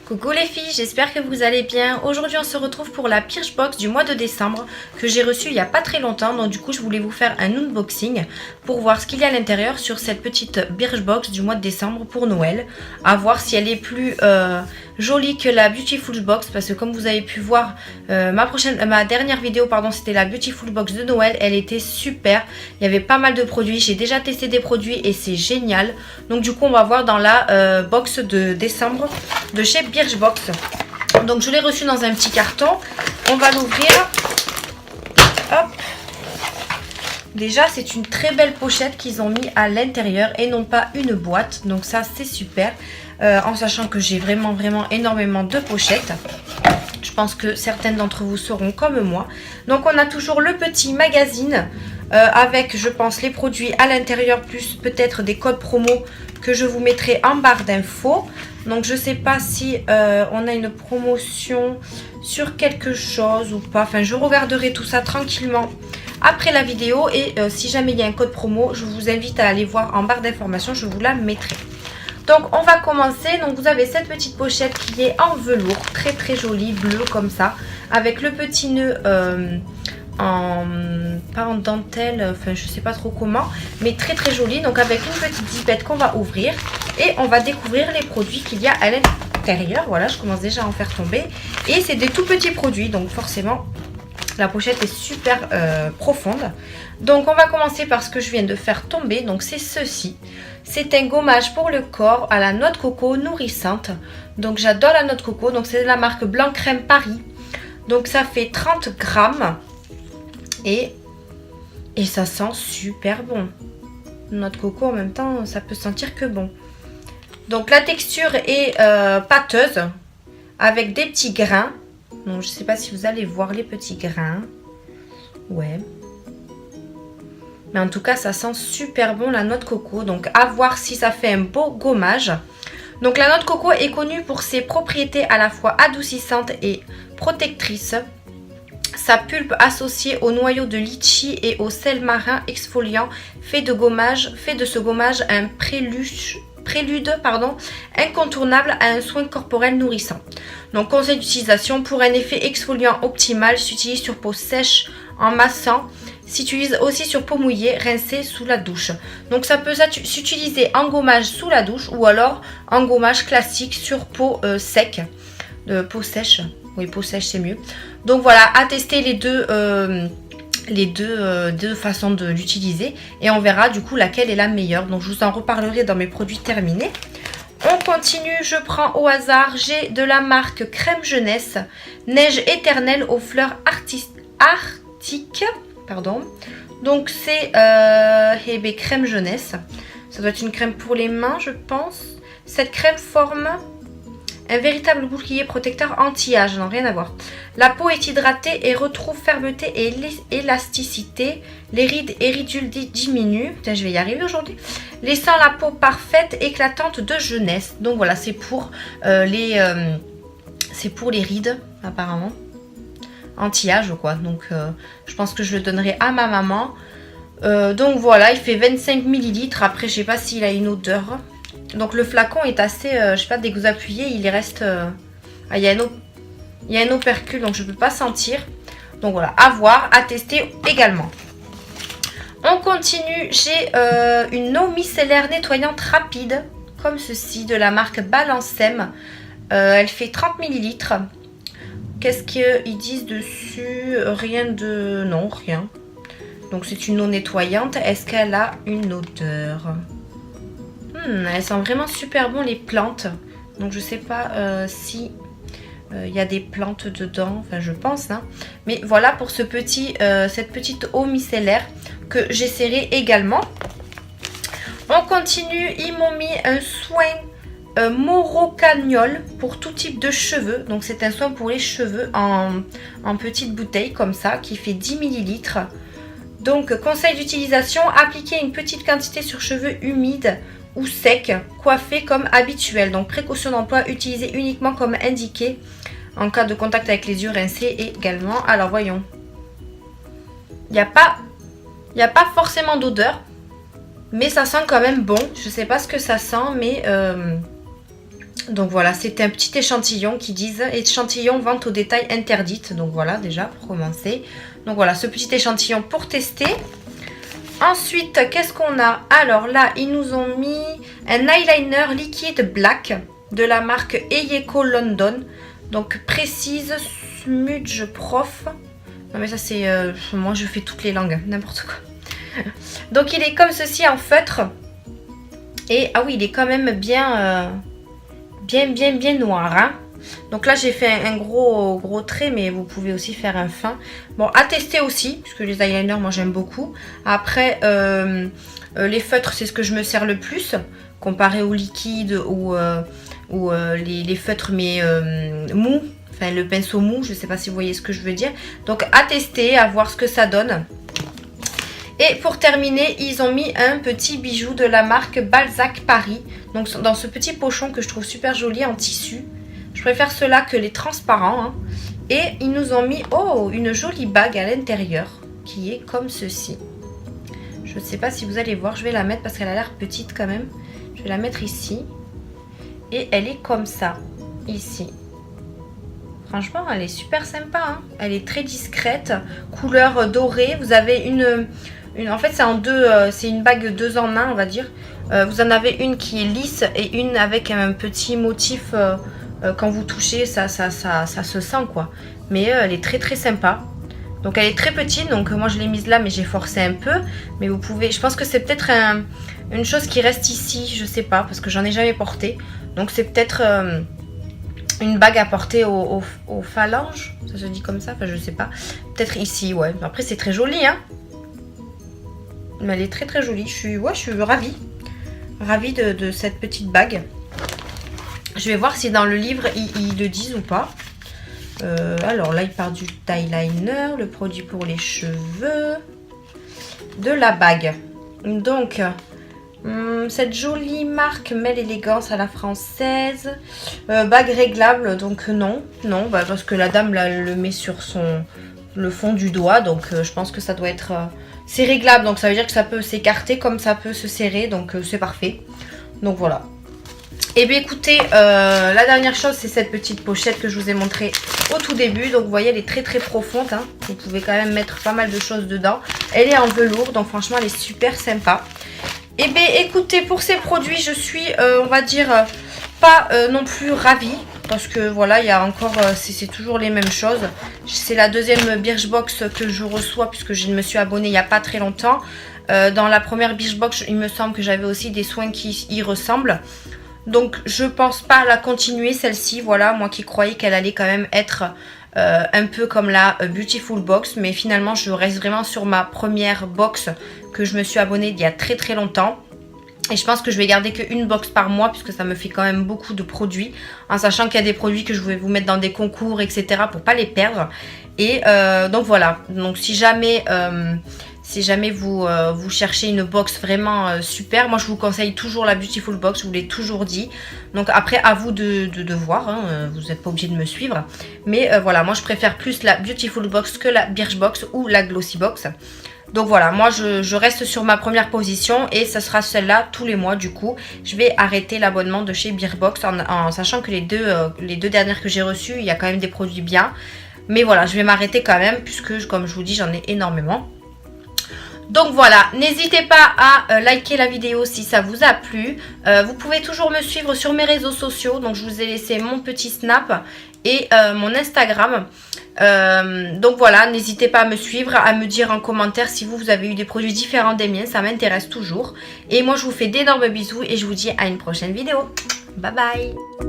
Coucou les filles, j'espère que vous allez bien. Aujourd'hui on se retrouve pour la Birchbox du mois de décembre que j'ai reçue il n'y a pas très longtemps. Donc du coup je voulais vous faire un unboxing pour voir ce qu'il y a à l'intérieur sur cette petite Birchbox du mois de décembre pour Noël. À voir si elle est plus jolie que la Beautiful Box, parce que comme vous avez pu voir ma dernière vidéo, pardon, c'était la Beautiful Box de Noël. Elle était super, il y avait pas mal de produits, j'ai déjà testé des produits et c'est génial. Donc du coup on va voir dans la box de décembre de chez Birchbox. Donc je l'ai reçu dans un petit carton, on va l'ouvrir. Hop. Déjà c'est une très belle pochette qu'ils ont mis à l'intérieur et non pas une boîte, donc ça c'est super, en sachant que j'ai vraiment énormément de pochettes. Je pense que certaines d'entre vous seront comme moi. Donc on a toujours le petit magazine avec, je pense, les produits à l'intérieur, plus peut-être des codes promo que je vous mettrai en barre d'infos. Donc je sais pas si on a une promotion sur quelque chose ou pas. Enfin je regarderai tout ça tranquillement après la vidéo. Et si jamais il y a un code promo, je vous invite à aller voir en barre d'informations, je vous la mettrai. Donc on va commencer. Donc vous avez cette petite pochette qui est en velours, très jolie, bleu comme ça, avec le petit nœud pas en dentelle, enfin je sais pas trop comment, mais très joli. Donc avec une petite zipette qu'on va ouvrir et on va découvrir les produits qu'il y a à l'intérieur. Voilà, je commence déjà à en faire tomber et c'est des tout petits produits, donc forcément la pochette est super profonde. Donc on va commencer par ce que je viens de faire tomber. Donc c'est ceci, c'est un gommage pour le corps à la noix de coco nourrissante. Donc j'adore la noix de coco, donc c'est de la marque Blanc Crème Paris. Donc ça fait 30 grammes. Et ça sent super bon. Noix de coco en même temps, ça peut sentir que bon. Donc la texture est pâteuse avec des petits grains. Donc je sais pas si vous allez voir les petits grains. Ouais. Mais en tout cas ça sent super bon la noix de coco. Donc à voir si ça fait un beau gommage. Donc la noix de coco est connue pour ses propriétés à la fois adoucissantes et protectrices. Sa pulpe associée au noyau de litchi et au sel marin exfoliant fait de ce gommage un prélude incontournable à un soin corporel nourrissant. Donc conseil d'utilisation: pour un effet exfoliant optimal, s'utilise sur peau sèche en massant, s'utilise aussi sur peau mouillée, rincée sous la douche. Donc ça peut s'utiliser en gommage sous la douche ou alors en gommage classique sur peau sec, peau sèche. Oui, peau sèche c'est mieux. Donc voilà, à tester les deux façons de l'utiliser et on verra du coup laquelle est la meilleure. Donc je vous en reparlerai dans mes produits terminés. On continue, je prends au hasard, j'ai de la marque Crème Jeunesse, neige éternelle aux fleurs arctiques. Pardon. Donc c'est crème jeunesse. Ça doit être une crème pour les mains, je pense. Cette crème forme un véritable bouclier protecteur anti-âge, non, rien à voir. La peau est hydratée et retrouve fermeté et élasticité. Les rides et ridules diminuent. Putain, je vais y arriver aujourd'hui. Laissant la peau parfaite, éclatante de jeunesse. Donc voilà, c'est pour les rides, apparemment. Anti-âge, quoi. Donc je pense que je le donnerai à ma maman. Donc voilà, il fait 25 ml. Après, je sais pas s'il a une odeur. Donc le flacon est assez, je sais pas, dès que vous appuyez, il reste... il y a un opercule, donc je ne peux pas sentir. Donc voilà, à voir, à tester également. On continue, j'ai une eau micellaire nettoyante rapide, comme ceci, de la marque Balancem. Elle fait 30 ml. Qu'est-ce qu'ils disent dessus? Rien de... Non, rien. Donc c'est une eau nettoyante. Est-ce qu'elle a une odeur? Elles sentent vraiment super bon les plantes. Donc je sais pas si il y a des plantes dedans. Enfin je pense. Hein. Mais voilà pour cette petite eau micellaire que j'essaierai également. On continue. Ils m'ont mis un soin Morocagnol pour tout type de cheveux. Donc c'est un soin pour les cheveux en petite bouteille comme ça qui fait 10 ml. Donc conseil d'utilisation: appliquer une petite quantité sur cheveux humides ou sec, coiffé comme habituel. Donc précaution d'emploi, utilisé uniquement comme indiqué en cas de contact avec les yeux, rincés également. Alors voyons, il n'y a pas forcément d'odeur, mais ça sent quand même bon. Je sais pas ce que ça sent, mais Donc voilà, c'était un petit échantillon qui disent échantillon vente au détail interdite. Donc voilà, déjà pour commencer. Donc voilà, ce petit échantillon pour tester. Ensuite, qu'est-ce qu'on a? Alors là, ils nous ont mis un eyeliner liquide black de la marque Eyeko London. Donc précise smudge prof. Non mais ça c'est... moi je fais toutes les langues, n'importe quoi. Donc il est comme ceci en feutre. Et ah oui, il est quand même bien... bien noir, hein. Donc là j'ai fait un gros trait, mais vous pouvez aussi faire un fin. Bon, à tester aussi, puisque les eyeliners moi j'aime beaucoup. Après les feutres, c'est ce que je me sers le plus, comparé au liquide ou les feutres mais mous, enfin le pinceau mou, je sais pas si vous voyez ce que je veux dire. Donc à tester, à voir ce que ça donne. Et pour terminer, ils ont mis un petit bijou de la marque Balzac Paris. Donc dans ce petit pochon que je trouve super joli en tissu. Je préfère ceux-là que les transparents. Hein. Et ils nous ont mis une jolie bague à l'intérieur qui est comme ceci. Je ne sais pas si vous allez voir, je vais la mettre parce qu'elle a l'air petite quand même. Je vais la mettre ici. Et elle est comme ça, ici. Franchement, elle est super sympa. Hein. Elle est très discrète, couleur dorée. Vous avez en fait, c'est en deux, c'est une bague 2 en 1, on va dire. Vous en avez une qui est lisse et une avec un petit motif. Quand vous touchez, ça se sent quoi. Mais elle est très sympa. Donc elle est très petite, donc moi je l'ai mise là, mais j'ai forcé un peu. Mais vous pouvez, je pense que c'est peut-être une chose qui reste ici, je sais pas, parce que j'en ai jamais porté. Donc c'est peut-être une bague à porter aux phalanges, ça se dit comme ça, enfin je sais pas. Peut-être ici, ouais. Après c'est très joli, hein. Mais elle est très jolie. Je suis ravie. Ravie de cette petite bague. Je vais voir si dans le livre ils le disent ou pas. Alors là il part du eyeliner, le produit pour les cheveux, de la bague. Donc cette jolie marque mêle élégance à la française. Bague réglable, donc non, parce que la dame là, le met sur le fond du doigt, donc je pense que ça doit être... c'est réglable, donc ça veut dire que ça peut s'écarter comme ça peut se serrer, donc c'est parfait. Donc voilà. Et bien écoutez, la dernière chose c'est cette petite pochette que je vous ai montrée au tout début. Donc vous voyez, elle est très profonde, hein. Vous pouvez quand même mettre pas mal de choses dedans. Elle est en velours, donc franchement elle est super sympa. Et bien écoutez, pour ces produits je suis, on va dire, pas non plus ravie. Parce que voilà, il y a encore, c'est toujours les mêmes choses. C'est la deuxième Birchbox que je reçois puisque je me suis abonnée il n'y a pas très longtemps. Dans la première Birchbox, il me semble que j'avais aussi des soins qui y ressemblent. Donc je pense pas la continuer celle-ci, voilà, moi qui croyais qu'elle allait quand même être un peu comme la Beautiful Box. Mais finalement je reste vraiment sur ma première box que je me suis abonnée il y a très longtemps. Et je pense que je vais garder qu'une box par mois puisque ça me fait quand même beaucoup de produits. En sachant qu'il y a des produits que je vais vous mettre dans des concours, etc. pour pas les perdre. Et donc voilà, donc si jamais vous cherchez une box vraiment super, moi je vous conseille toujours la Beautiful Box, je vous l'ai toujours dit. Donc après à vous de voir, hein, vous n'êtes pas obligé de me suivre. Mais voilà, moi je préfère plus la Beautiful Box que la Birchbox ou la Glossy Box. Donc voilà, moi je reste sur ma première position et ça sera celle-là tous les mois du coup. Je vais arrêter l'abonnement de chez Birchbox en sachant que les deux dernières que j'ai reçues, il y a quand même des produits bien. Mais voilà, je vais m'arrêter quand même puisque comme je vous dis, j'en ai énormément. Donc voilà, n'hésitez pas à liker la vidéo si ça vous a plu. Vous pouvez toujours me suivre sur mes réseaux sociaux. Donc je vous ai laissé mon petit snap et mon Instagram. Donc voilà, n'hésitez pas à me suivre, à me dire en commentaire si vous avez eu des produits différents des miens. Ça m'intéresse toujours. Et moi je vous fais d'énormes bisous et je vous dis à une prochaine vidéo. Bye bye.